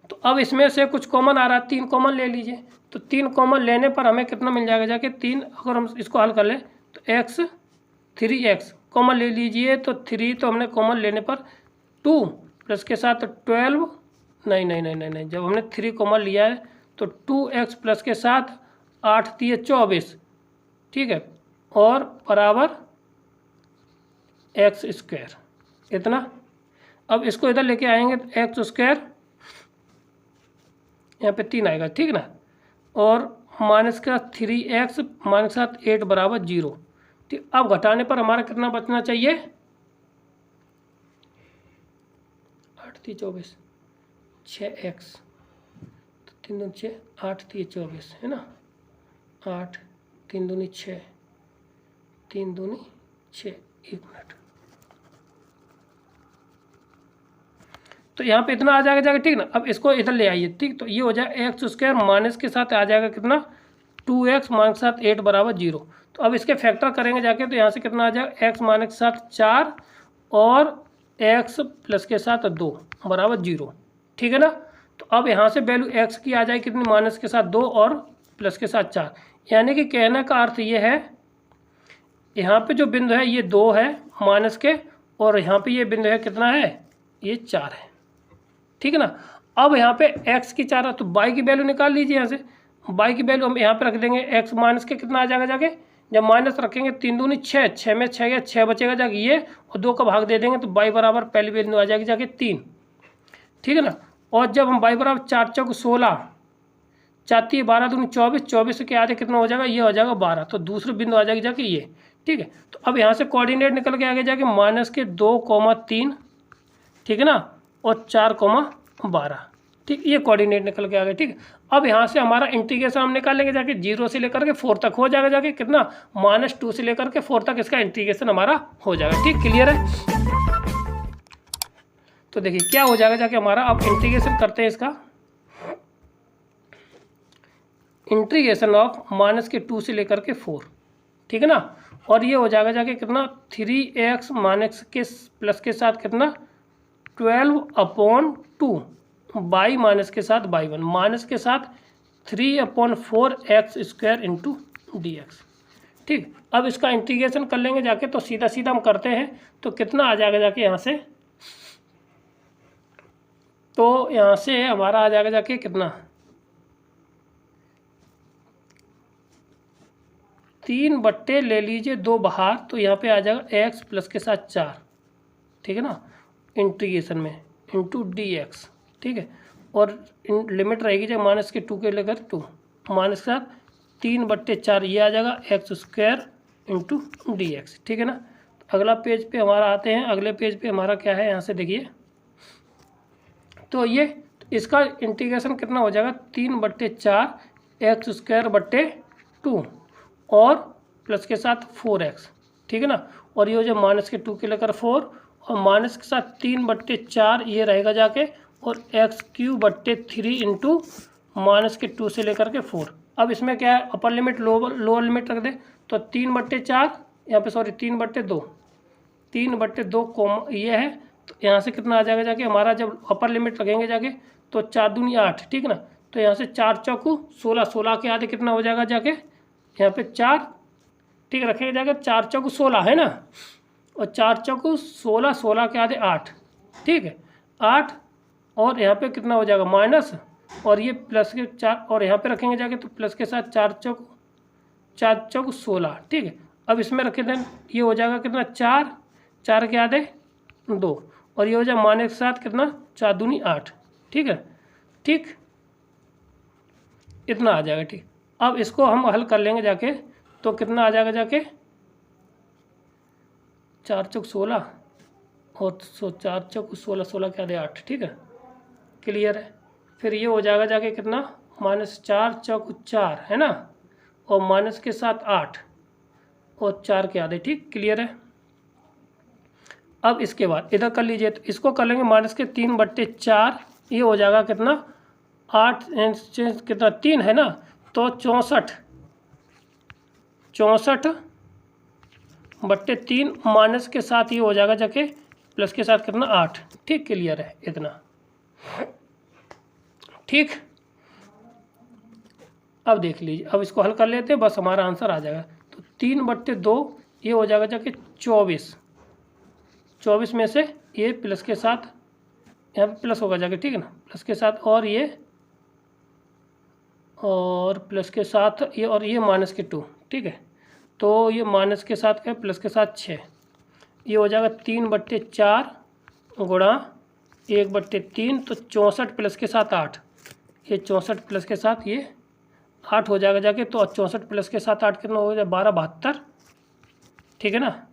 तो अब इसमें से कुछ कॉमन आ रहा है, 3 कॉमन ले लीजिए, तो 3 कॉमन लेने पर हमें कितना मिल जाएगा जाके 3, अगर हम इसको हल कर लें तो x 3x कॉमन ले लीजिए, तो 3 तो हमने कॉमन लेने पर 2 प्लस के साथ 12, नहीं, जब हमने 3 कॉमन लिया है तो 2x प्लस के साथ 8 3 24। ठीक है, और बराबर x², इतना। अब इसको इधर लेके आएंगे तो x², यहाँ पे 3 आएगा। ठीक है ना, और माइनस का 3x माइनस के साथ 8 बराबर 0। ठीक, अब घटाने पर हमारा कितना बचना चाहिए, 8 3 24 6x, तो 3 दूनी 6, 8 3 24 है ना, 8 3 दूनी 6, 3 दूनी 6, 1 मिनट, तो यहाँ पे इतना आ जाएगा जाएगा। ठीक ना, अब इसको इधर ले आइए। ठीक, तो ये हो जाएगा x² माइनस के साथ आ जाएगा कितना 2x माइनस के साथ 8 बराबर 0। तो अब इसके फैक्टर करेंगे जाके, तो यहाँ से कितना आ जाएगा x माइनस के साथ 4 और x प्लस के साथ 2 बराबर 0। ठीक है ना, तो अब यहाँ से वैल्यू x की आ जाएगी कितनी, माइनस के साथ 2 और प्लस के साथ 4, यानी कि कहने का अर्थ ये है, यहाँ पे जो बिंदु है ये 2 है माइनस के, और यहाँ पे ये बिंदु है कितना है, ये 4 है। ठीक है ना, अब यहाँ पे x की 4 है, तो y की वैल्यू निकाल लीजिए। यहाँ से y की वैल्यू हम यहाँ पे रख देंगे, x माइनस के कितना आ जाएगा जाके, जब माइनस रखेंगे 3 दूनी 6, 6 में 6 गया, 6 बचेगा जाके ये, और 2 का भाग दे देंगे तो y बराबर पहली वैल्यू आ जाएगी जाके 3। ठीक है ना, और जब हम y बराबर 4 चौक 16, 4 3 12 दूनी 24, 24 के आधे कितना हो जाएगा, ये हो जाएगा 12, तो दूसरी बिंदु आ जाएगी जाके ये। ठीक है, तो अब यहाँ से कोऑर्डिनेट निकल के आगे जाके माइनस के 2,3, ठीक है ना, और 4,12। ठीक, ये कोऑर्डिनेट निकल के आ गए। ठीक है, अब यहाँ से हमारा इंटीग्रेशन हम निकालेंगे जाके 0 से लेकर के 4 तक हो जाएगा जाके कितना, -2 से लेकर के 4 तक इसका इंटीग्रेशन हमारा हो जाएगा। ठीक, क्लियर है। तो देखिए क्या हो जाएगा जाके हमारा, अब इंटीग्रेशन करते हैं इसका, इंटीग्रेशन ऑफ -2 से लेकर के 4। ठीक है ना, और ये हो जाएगा जाके कितना 3x माइनस के प्लस के साथ कितना 12/2 y माइनस के साथ y1 माइनस के साथ 3/4x² इंटू dx। ठीक, अब इसका इंटीग्रेशन कर लेंगे जाके, तो सीधा सीधा हम करते हैं, तो कितना आ जाएगा जाके यहाँ से, तो यहाँ से हमारा आ जाएगा जाके कितना 3 बट्टे ले लीजिए 2 बाहर, तो यहाँ पे आ जाएगा x प्लस के साथ 4, ठीक है ना, इंटीग्रेशन में इंटू dx, ठीक है। और लिमिट रहेगी जब माइनस के 2 के लेकर 2, माइनस के साथ 3 बट्टे 4 ये आ जाएगा x स्क्वायर इंटू dx, ठीक है ना। अगला पेज पे हमारा आते हैं, अगले पेज पे हमारा क्या है, यहाँ से देखिए तो ये इसका इंटीग्रेशन कितना हो जाएगा, 3 बट्टे 4 एक्स स्क्वायर बट्टे 2 और प्लस के साथ 4x, ठीक है ना। और ये हो जाए माइनस के 2 के लेकर 4 और माइनस के साथ 3 बट्टे 4 ये रहेगा जाके, और एक्स क्यू बट्टे 3 इंटू माइनस के 2 से लेकर के 4। अब इसमें क्या है, अपर लिमिट लोअर लिमिट रख दे, तो 3 बट्टे 4 यहाँ पे, सॉरी 3 बट्टे 2, 3 बट्टे 2 कॉमा ये है, तो यहाँ से कितना आ जाएगा जाके हमारा, जब अपर लिमिट रखेंगे जाके तो 4 दूनी 8, ठीक है ना। तो यहाँ से 4 चौकू 16, 16 के आधे कितना हो जाएगा जाके, यहाँ पे 4, ठीक रखेंगे जाके 4 चौकू 16 है ना, और 4 चौकू 16, 16 के आधे 8, ठीक है 8, और यहाँ पे कितना हो जाएगा माइनस, और ये प्लस के 4 और यहाँ पे रखेंगे जाके तो प्लस के साथ 4 चौकू 16, ठीक है। अब इसमें रखे दें, ये हो जाएगा कितना 4, 4 के आधे 2, और ये हो जाए माइनस के साथ कितना 4 दूनी 8, ठीक है, ठीक इतना आ जाएगा, ठीक। अब इसको हम हल कर लेंगे जाके, तो कितना आ जाएगा जाके 4 चौक 16 और 4 चौक 16, 16 के आधे 8, ठीक है, क्लियर है। फिर ये हो जाएगा जाके कितना माइनस 4 चौक 4 है ना, और माइनस के साथ 8 और 4 के आधे, ठीक क्लियर है। अब इसके बाद इधर कर लीजिए, तो इसको कर लेंगे माइनस के 3 बट्टे 4, ये हो जाएगा कितना 8 कितना 3 है ना, तो 64 बट्टे 3 माइनस के साथ ये हो जाएगा जाके प्लस के साथ कितना 8, ठीक क्लियर है इतना, ठीक। अब देख लीजिए, अब इसको हल कर लेते हैं, बस हमारा आंसर आ जाएगा। तो 3 बट्टे 2 ये हो जाएगा जाके 24 में से ये प्लस के साथ यहाँ पे प्लस होगा जाके, ठीक है ना, प्लस के साथ और ये और प्लस के साथ ये और ये माइनस के 2, ठीक है। तो ये माइनस के साथ क्या प्लस के साथ 6, ये हो जाएगा 3 बट्टे 4 गुणा 1 बट्टे 3, तो 64 प्लस के साथ 8, ये 64 प्लस के साथ ये 8 हो जाएगा जाके, तो 64 प्लस के साथ 8 कितना हो जाएगा 12, 72, ठीक है ना।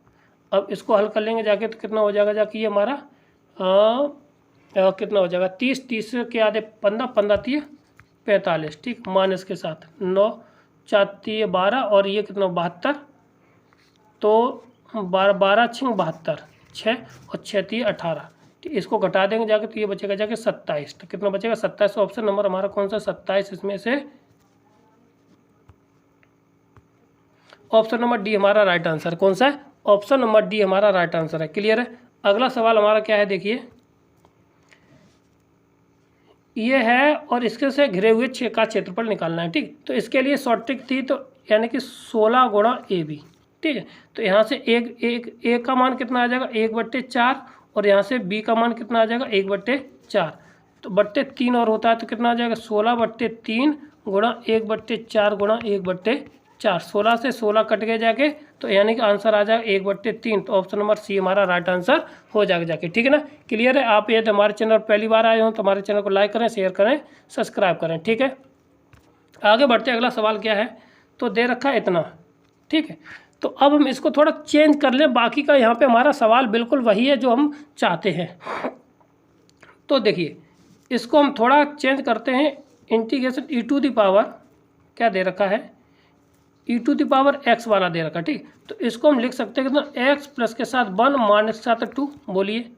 अब इसको हल कर लेंगे जाके, तो कितना हो जाएगा जाके ये हमारा कितना हो जाएगा 30, 30 के आधे 15, 15 3 45, ठीक, माइनस के साथ 9, 4 3 12, और ये कितना 72, तो 12 12 6 72, 6 और 6 3 18, ठीक। इसको घटा देंगे जाके, तो ये बचेगा जाके 27, तो कितना बचेगा 27। ऑप्शन नंबर हमारा कौन सा 27, इसमें से ऑप्शन नंबर डी हमारा राइट आंसर। कौन सा है, ऑप्शन नंबर डी हमारा राइट आंसर है, क्लियर है। अगला सवाल हमारा क्या है, देखिए ये है और इसके से घिरे हुए का क्षेत्रफल निकालना है, ठीक। तो इसके लिए शॉर्ट ट्रिक थी, तो यानी कि 16 गुणा ए बी, ठीक है। तो यहाँ से एक का मान कितना आ जाएगा 1/4, और यहाँ से बी का मान कितना आ जाएगा 1/4, तो बट्टे 3 और होता है, तो कितना आ जाएगा 16/3 गुणा 1/4 गुणा 1/4, 16 से 16 कट गए जाके, तो यानी कि आंसर आ जाएगा 1/3, तो ऑप्शन नंबर सी हमारा राइट आंसर हो जाएगा जाके, ठीक है ना, क्लियर है। आप यदि हमारे चैनल पर पहली बार आए हो तो हमारे चैनल को लाइक करें, शेयर करें, सब्सक्राइब करें, ठीक है। आगे बढ़ते अगला सवाल क्या है, तो दे रखा है इतना, ठीक है। तो अब हम इसको थोड़ा चेंज कर लें, बाकी का यहाँ पे हमारा सवाल बिल्कुल वही है जो हम चाहते हैं। तो देखिए इसको हम थोड़ा चेंज करते हैं, integration e to the power क्या दे रखा है, e to the power x वाला दे रखा, ठीक। तो इसको हम लिख सकते हैं कितना एक्स प्लस के साथ 1 माइनस के साथ 2, बोलिए,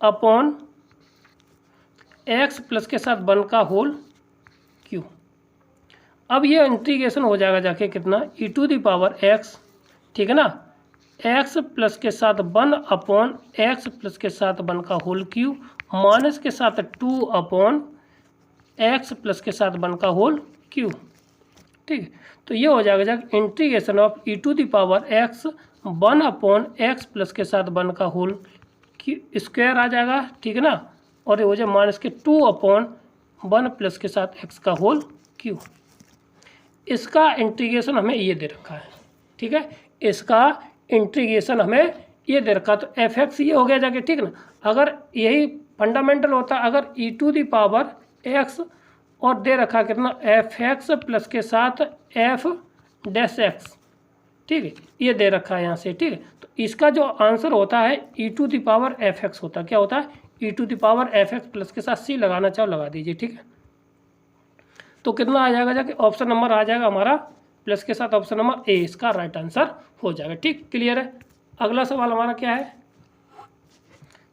अपॉन एक्स प्लस के साथ 1 का होल क्यू। अब ये इंटीग्रेशन हो जाएगा जाके कितना ई टू द पावर एक्स, ठीक है ना, एक्स प्लस के साथ 1 अपॉन एक्स प्लस के साथ 1 का होल क्यू माइनस के साथ 2 अपॉन एक्स प्लस के साथ 1 का होल क्यू, ठीक है। तो ये हो जाएगा जाके integration of e to the power x 1 upon x plus के साथ 1 का होल क्यू स्क्वायर आ जाएगा, ठीक है ना, और ये हो जाए माइनस के 2 अपॉन 1 प्लस के साथ एक्स का होल क्यू। इसका इंटीग्रेशन हमें ये दे रखा है, ठीक है। इसका इंटीग्रेशन हमें ये दे रखा, तो एफ एक्स ये हो गया जाके, ठीक ना। अगर यही फंडामेंटल होता, अगर ई टू दी पावर एक्स और दे रखा कितना एफ एक्स प्लस के साथ एफ डैश एक्स, ठीक है, ये दे रखा है यहाँ से, ठीक है। तो इसका जो आंसर होता है e to the power f x होता है, क्या होता है, e to the power f x plus के साथ सी लगाना चाहो लगा दीजिए, ठीक है। तो कितना आ जाएगा जाके, ऑप्शन नंबर आ जाएगा हमारा प्लस के साथ ऑप्शन नंबर ए, इसका राइट आंसर हो जाएगा, ठीक, क्लियर है। अगला सवाल हमारा क्या है,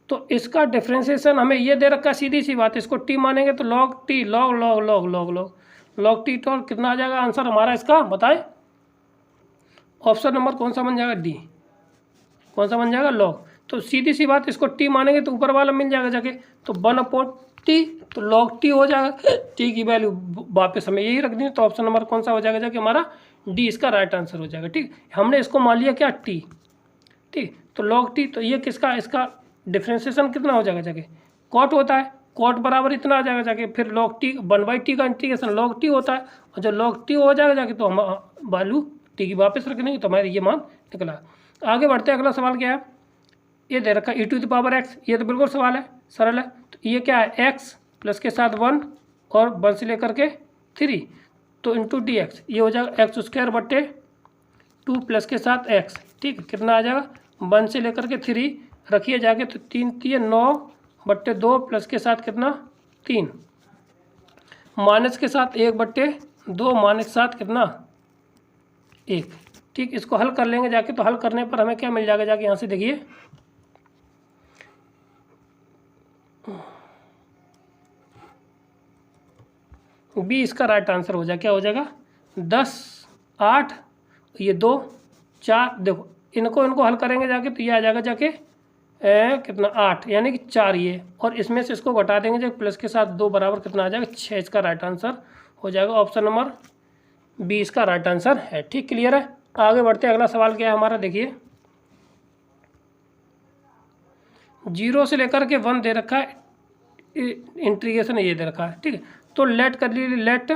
तो इसका डिफ्रेंसिएशन हमें ये दे रखा है, सीधी सी बात, इसको टी मानेंगे तो log T log log log log log log T, तो कितना आ जाएगा आंसर हमारा इसका, बताएं। ऑप्शन नंबर कौन सा बन जाएगा, डी, कौन सा बन जाएगा, लॉग। तो सीधी सी बात, इसको टी मानेंगे तो ऊपर वाला मिल जाएगा जाके, तो 1/t, तो लॉग टी हो जाएगा, टी की वैल्यू वापस हमें यही रख दी, तो ऑप्शन नंबर कौन सा हो जाएगा जाके हमारा, डी, इसका राइट आंसर हो जाएगा, ठीक। हमने इसको मान लिया क्या, टी, ठीक, तो लॉग टी, तो ये किसका, इसका डिफ्रेंसिएशन कितना हो जाएगा जाके, कॉट होता है, कॉट बराबर इतना आ जाएगा जाके, फिर लॉग टी 1/t का इंटीग्रेशन लॉग टी होता है, और जब लॉग टी हो जाएगा जाके तो हम वैल्यू टी की वापस रख देंगे, तो हमारे ये मान निकला। आगे बढ़ते हैं, अगला सवाल क्या है, ये दे रखा ई टू द पावर एक्स, ये तो बिल्कुल सवाल है, सरल है। तो ये क्या है, एक्स प्लस के साथ 1 और 1 से लेकर के 3, तो इंटू डी एक्स, ये हो जाएगा एक्स स्क्वायर बट्टे 2 प्लस के साथ एक्स, ठीक है, कितना आ जाएगा 1 से लेकर के 3 रखिए जाके, तो 3 3 9/2 प्लस के साथ कितना 3, माइनस के साथ 1/2 माइनस के साथ कितना 1, ठीक। इसको हल कर लेंगे जाके, तो हल करने पर हमें क्या मिल जाएगा जाके, यहाँ से देखिए, बी इसका राइट आंसर हो जाएगा, क्या हो जाएगा 10 8, ये 2 4, देखो इनको हल करेंगे जाके, तो ये आ जाएगा जाके कितना 8, यानी कि 4 ये, और इसमें से इसको घटा देंगे जाके, प्लस के साथ 2 बराबर कितना आ जाएगा 6, इसका राइट आंसर हो जाएगा ऑप्शन नंबर बी, इसका राइट आंसर है, ठीक, क्लियर है। आगे बढ़ते हैं, अगला सवाल क्या है हमारा, देखिए 0 से लेकर के 1 दे रखा है, इंटीग्रेशन ये दे रखा है, ठीक है। तो लेट कर लीजिए, लेट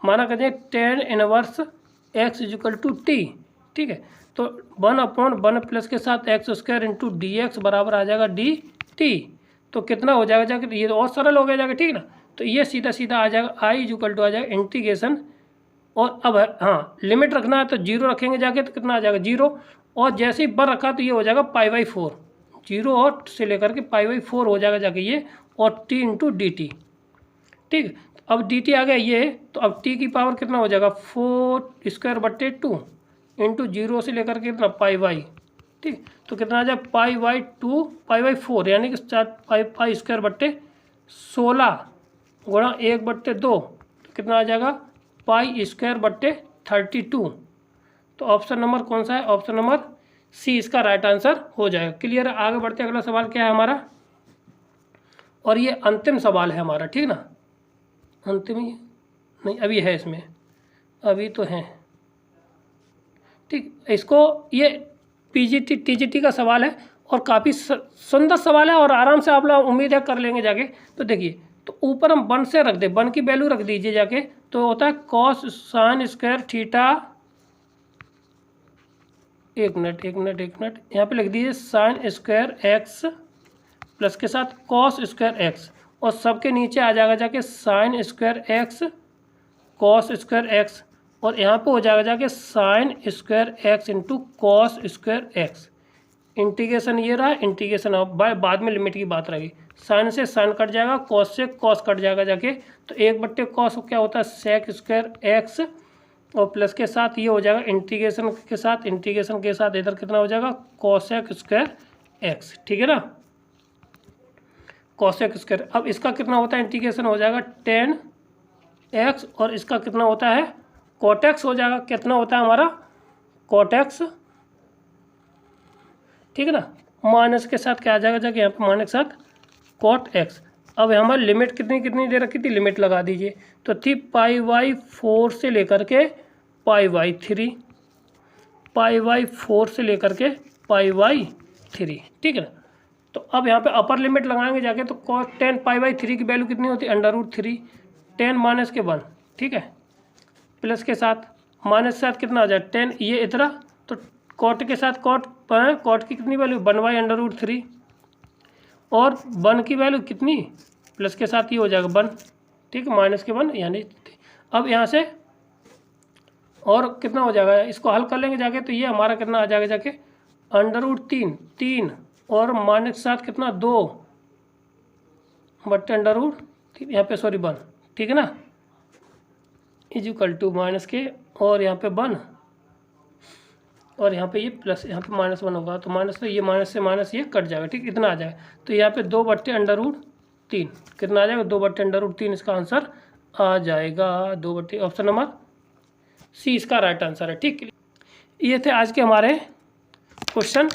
माना कर दिए tan inverse x is equal to t, ठीक है। तो 1/1 प्लस के साथ x square into d x बराबर आ जाएगा डी टी, तो कितना हो जाएगा जाके, ये तो और सरल हो गया जाके, ठीक ना। तो ये सीधा सीधा आ जाएगा आई इजिकल टू आ जाएगा इंटीग्रेशन, और अब हाँ लिमिट रखना है तो 0 रखेंगे जाके, तो कितना आ जाएगा 0, और जैसे ही 1 रखा तो ये हो जाएगा π/4, 0 और से लेकर के π/4 हो जाएगा जाके ये, और t इंटू डी टी, ठीक। अब डी टी आ गया ये, तो अब t की पावर कितना हो जाएगा 4²/2 इंटू 0 से लेकर के कितना π/, ठीक। तो कितना आ जाएगा π/2 π/4, यानी कि 4π² 16 × 1/2, तो कितना आ जाएगा π²/32। तो ऑप्शन नंबर कौन सा है, ऑप्शन नंबर सी इसका राइट आंसर हो जाएगा, क्लियर है। आगे बढ़ते अगला सवाल क्या है हमारा, और ये अंतिम सवाल है हमारा, ठीक ना, अंतिम ही नहीं, अभी है इसमें, अभी तो है, ठीक। इसको ये पीजीटी टीजीटी का सवाल है, और काफ़ी सुंदर सवाल है, और आराम से आप लोग उम्मीद है कर लेंगे जाके। तो देखिए, तो ऊपर हम 1 से रख दें, 1 की वैल्यू रख दीजिए जाके, तो होता है कॉस साइन स्क्वायर थीटा, एक मिनट यहाँ पे लिख दीजिए साइन स्क्वायर एक्स प्लस के साथ कॉस स्क्वायर एक्स, और सबके नीचे आ जाएगा जाके sine square x cos square x, और यहाँ पे हो जाएगा जाके sine square x into cos square x. Integration ये रहा, इंटीग्रेशन अब बाद में लिमिट की बात रहेगी, साइन से साइन कट जाएगा, कॉस से कॉस कट जाएगा जाके, तो 1/cos क्या होता है सेक स्क्वायर एक्स, और प्लस के साथ ये हो जाएगा इंटीग्रेशन के साथ इधर कितना हो जाएगा कॉसेक स्क्वायर एक्स, ठीक है ना, कॉसेक स्क्वायर। अब इसका कितना होता है इंटीग्रेशन हो जाएगा tan x, और इसका कितना होता है cot x हो जाएगा, कितना होता है हमारा cot x, ठीक है ना, माइनस के साथ क्या आ जाएगा जाके यहाँ पे माइनस के साथ cot x। अब हमारी लिमिट कितनी दे रखी थी, लिमिट लगा दीजिए, तो थी π/4 से लेकर के π/3, π/4 से लेकर के π/3, ठीक है ना। तो अब यहाँ पे अपर लिमिट लगाएंगे जाके, तो cos tan π/3 की वैल्यू कितनी होती है √3 tan -1, ठीक है, प्लस के साथ माइनस के साथ कितना आ जाए tan, ये इतना, तो कॉट के साथ कॉट की कितनी वैल्यू 1/√3 और 1 की वैल्यू कितनी प्लस के साथ ये हो जाएगा 1, ठीक है, माइनस के 1 यानी। अब यहाँ से और कितना हो जाएगा, इसको हल कर लेंगे जाके, तो ये हमारा कितना आ जाएगा जाके √3 और माइनस के साथ कितना 2 बट्टे √3 यहाँ पे सॉरी 1, ठीक है ना, इज इक्वल टू माइनस के और यहाँ पे 1 और यहाँ पे ये प्लस, यहाँ पे -1 होगा तो माइनस, तो ये माइनस से माइनस ये कट जाएगा, ठीक, इतना आ जाएगा। तो यहाँ पे 2 बट्टे √3 कितना आ जाएगा 2 बट्टे √3 इसका आंसर आ जाएगा 2 बट्टे, ऑप्शन नंबर सी इसका राइट आंसर है, ठीक। ये थे आज के हमारे क्वेश्चन,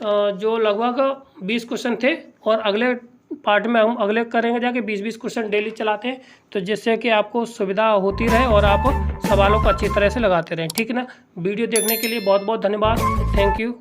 जो लगभग 20 क्वेश्चन थे और अगले पार्ट में हम अगले करेंगे जाके 20-20 क्वेश्चन डेली चलाते हैं, तो जिससे कि आपको सुविधा होती रहे और आप सवालों को अच्छी तरह से लगाते रहें, ठीक है ना। वीडियो देखने के लिए बहुत बहुत धन्यवाद, थैंक यू।